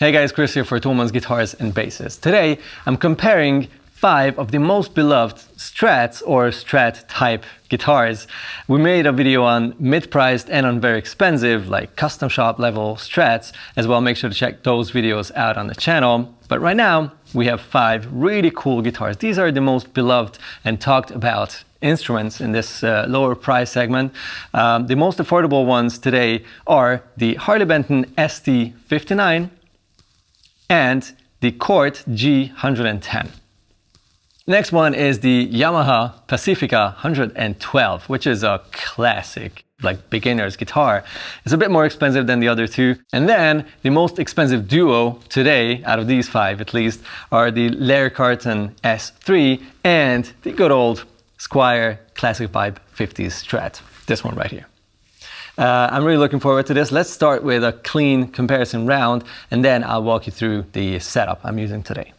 Hey guys, Chris here for Thomann Guitars and Basses. Today I'm comparing 5 of the most beloved Strats or Strat type guitars. We made a video on mid-priced and on very expensive like custom shop level Strats as well. Make sure to check those videos out on the channel. But right now we have 5 really cool guitars. These are the most beloved and talked about instruments in this lower price segment. The most affordable ones today are the Harley Benton ST59 and the Cort G110. Next one is the Yamaha Pacifica 112, which is a classic, like beginner's guitar. It's a bit more expensive than the other two. And then the most expensive duo today, out of these 5 at least, are the Carlton S3 and the good old Squier Classic Vibe 50s Strat. This one right here. I'm really looking forward to this. Let's start with a clean comparison round and then I'll walk you through the setup I'm using today.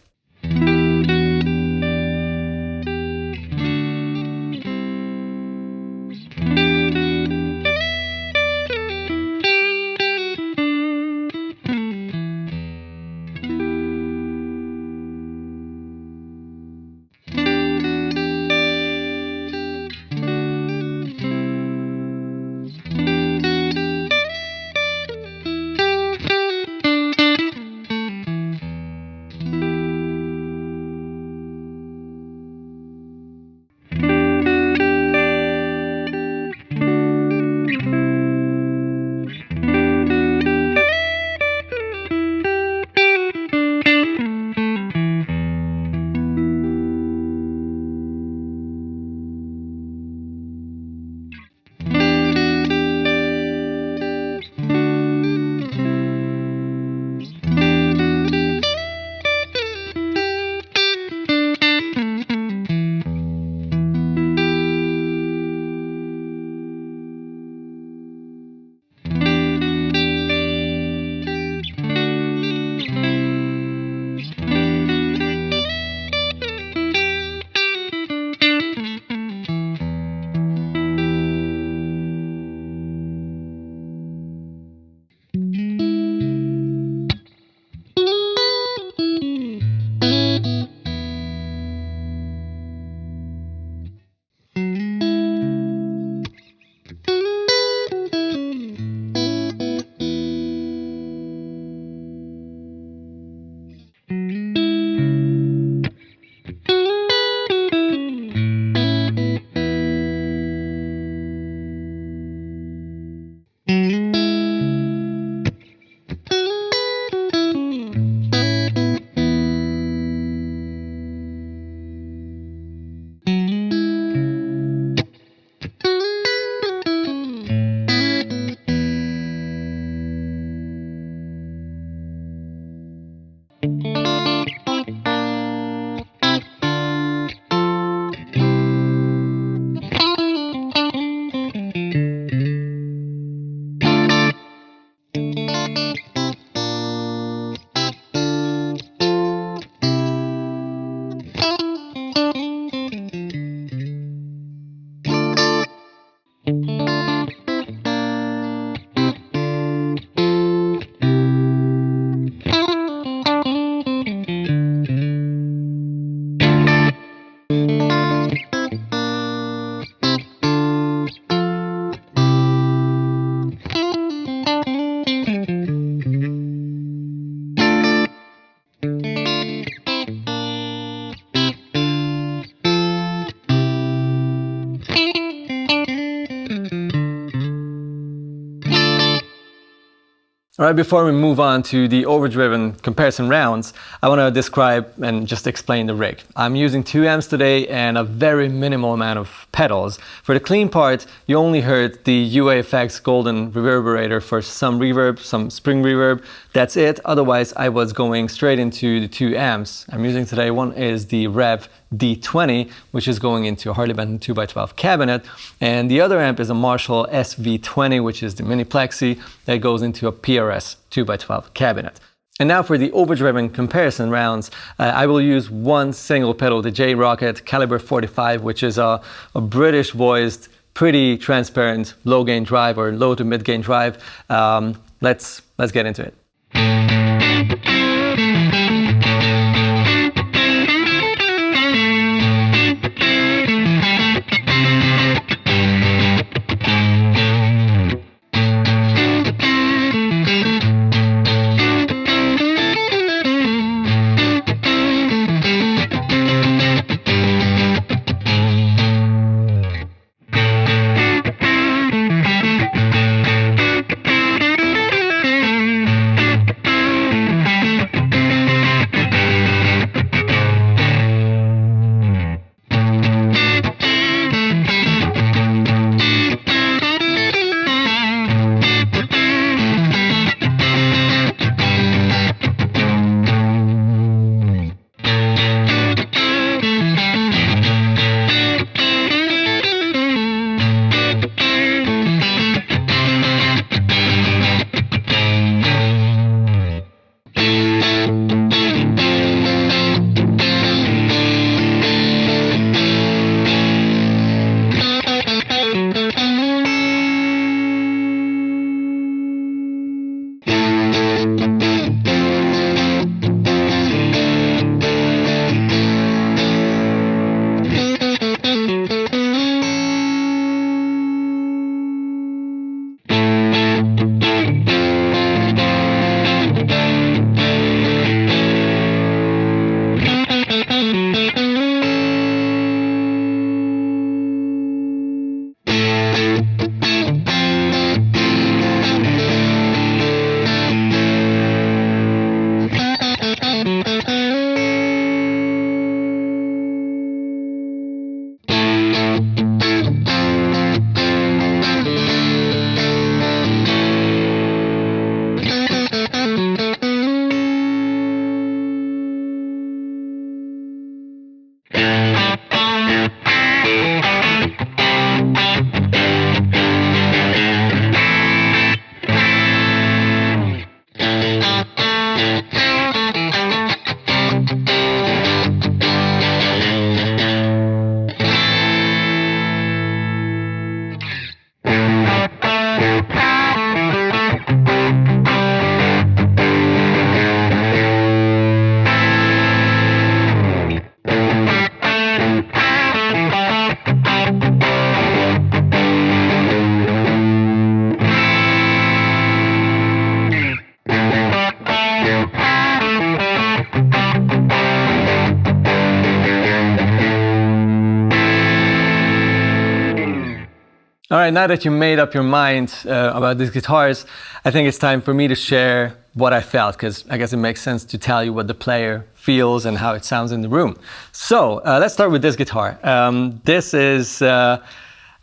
All right, before we move on to the Overdriven comparison rounds, I want to describe and just explain the rig. I'm using 2 amps today and a very minimal amount of pedals. For the clean part, you only heard the UA Effects golden reverberator for some reverb, some spring reverb. That's it. Otherwise, I was going straight into the 2 amps I'm using today. One is the Rev D20, which is going into a Harley Benton 2x12 cabinet, and the other amp is a Marshall SV20, which is the mini plexi that goes into a PRS 2x12 cabinet. And now for the Overdriven comparison rounds, I will use one single pedal, the J Rocket Caliber 45, which is a British voiced, pretty transparent low gain drive or low to mid gain drive. Let's get into it. All right, now that you made up your mind about these guitars, I think it's time for me to share what I felt, because I guess it makes sense to tell you what the player feels and how it sounds in the room. So let's start with this guitar. This is not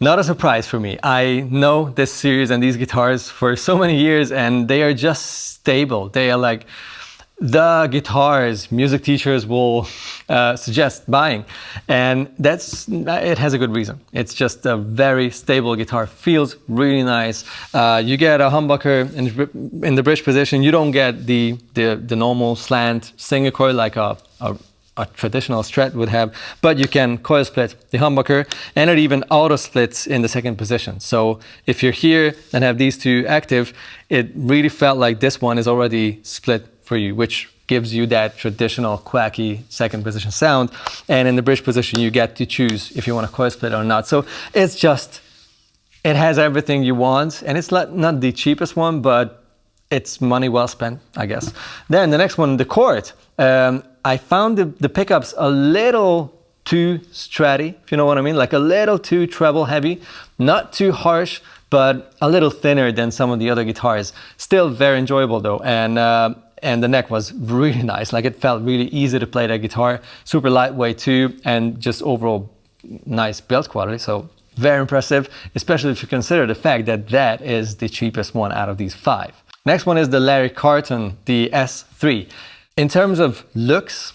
a surprise for me. I know this series and these guitars for so many years, and they are just stable. They are like the guitars music teachers will suggest buying, and it has a good reason. It's just a very stable guitar, feels really nice. You get a humbucker in the bridge position. You don't get the normal slant single coil like a traditional Strat would have, but you can coil split the humbucker, and it even auto splits in the second position. So if you're here and have these two active, it really felt like this one is already split for you, which gives you that traditional quacky second position sound. And in the bridge position, you get to choose if you want to coil split or not. So it's just, it has everything you want, and it's not the cheapest one, but it's money well spent, I guess. Then the next one, the Cort. I found the pickups a little too stratty, if you know what I mean, like a little too treble heavy, not too harsh, but a little thinner than some of the other guitars. Still very enjoyable though, and the neck was really nice. Like it felt really easy to play that guitar, super lightweight too, and just overall nice build quality. So very impressive, especially if you consider the fact that that is the cheapest one out of these 5. Next one is the Larry Carlton, the S3. In terms of looks,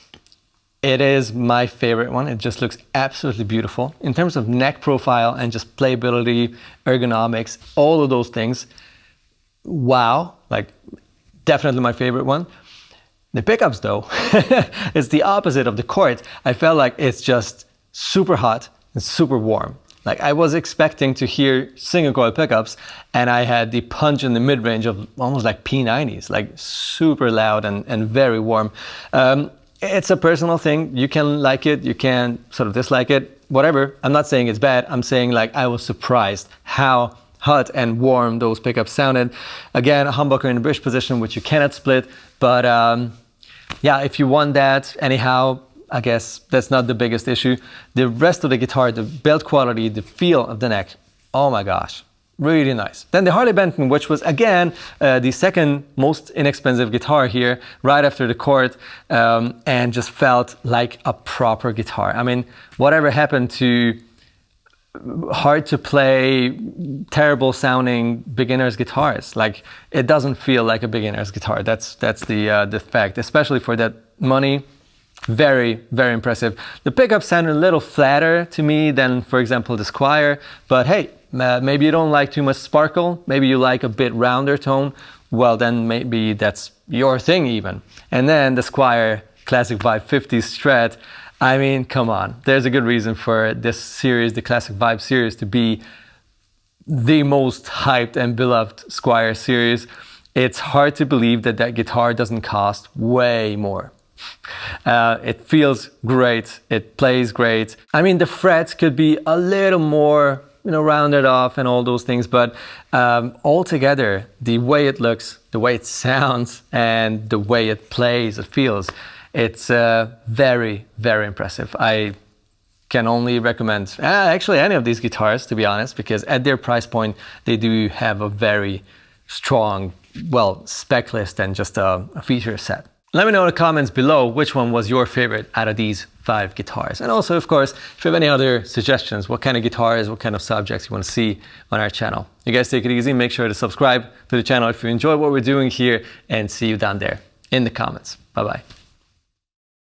it is my favorite one. It just looks absolutely beautiful. In terms of neck profile and just playability, ergonomics, all of those things, wow, like definitely my favorite one. The pickups though, it's the opposite of the Cort. I felt like it's just super hot and super warm. Like I was expecting to hear single coil pickups, and I had the punch in the mid-range of almost like P90s, like super loud and very warm. It's a personal thing. You can like it, you can sort of dislike it, whatever. I'm not saying it's bad. I'm saying like I was surprised how hot and warm those pickups sounded. Again, a humbucker in the bridge position, which you cannot split, but yeah, if you want that anyhow, I guess that's not the biggest issue. The rest of the guitar, the build quality, the feel of the neck, oh my gosh, really nice. Then the Harley Benton, which was again the second most inexpensive guitar here, right after the Cort, and just felt like a proper guitar. I mean, whatever happened to hard to play, terrible sounding beginner's guitars? Like it doesn't feel like a beginner's guitar. That's the fact, especially for that money. Very, very impressive. The pickups sound a little flatter to me than, for example, the Squier, but hey, maybe you don't like too much sparkle, maybe you like a bit rounder tone, well then maybe that's your thing even. And then the Squier Classic Vibe 50 Strat, I mean, come on, there's a good reason for this series, the Classic Vibe series, to be the most hyped and beloved Squier series. It's hard to believe that that guitar doesn't cost way more. It feels great, it plays great. I mean, the frets could be a little more, rounded off and all those things, but altogether, the way it looks, the way it sounds, and the way it plays, it feels, it's very, very impressive. I can only recommend actually any of these guitars, to be honest, because at their price point, they do have a very strong, spec list and just a feature set. Let me know in the comments below which one was your favorite out of these 5 guitars. And also, of course, if you have any other suggestions, what kind of guitars, what kind of subjects you want to see on our channel. You guys take it easy. Make sure to subscribe to the channel if you enjoy what we're doing here, and see you down there in the comments. Bye-bye.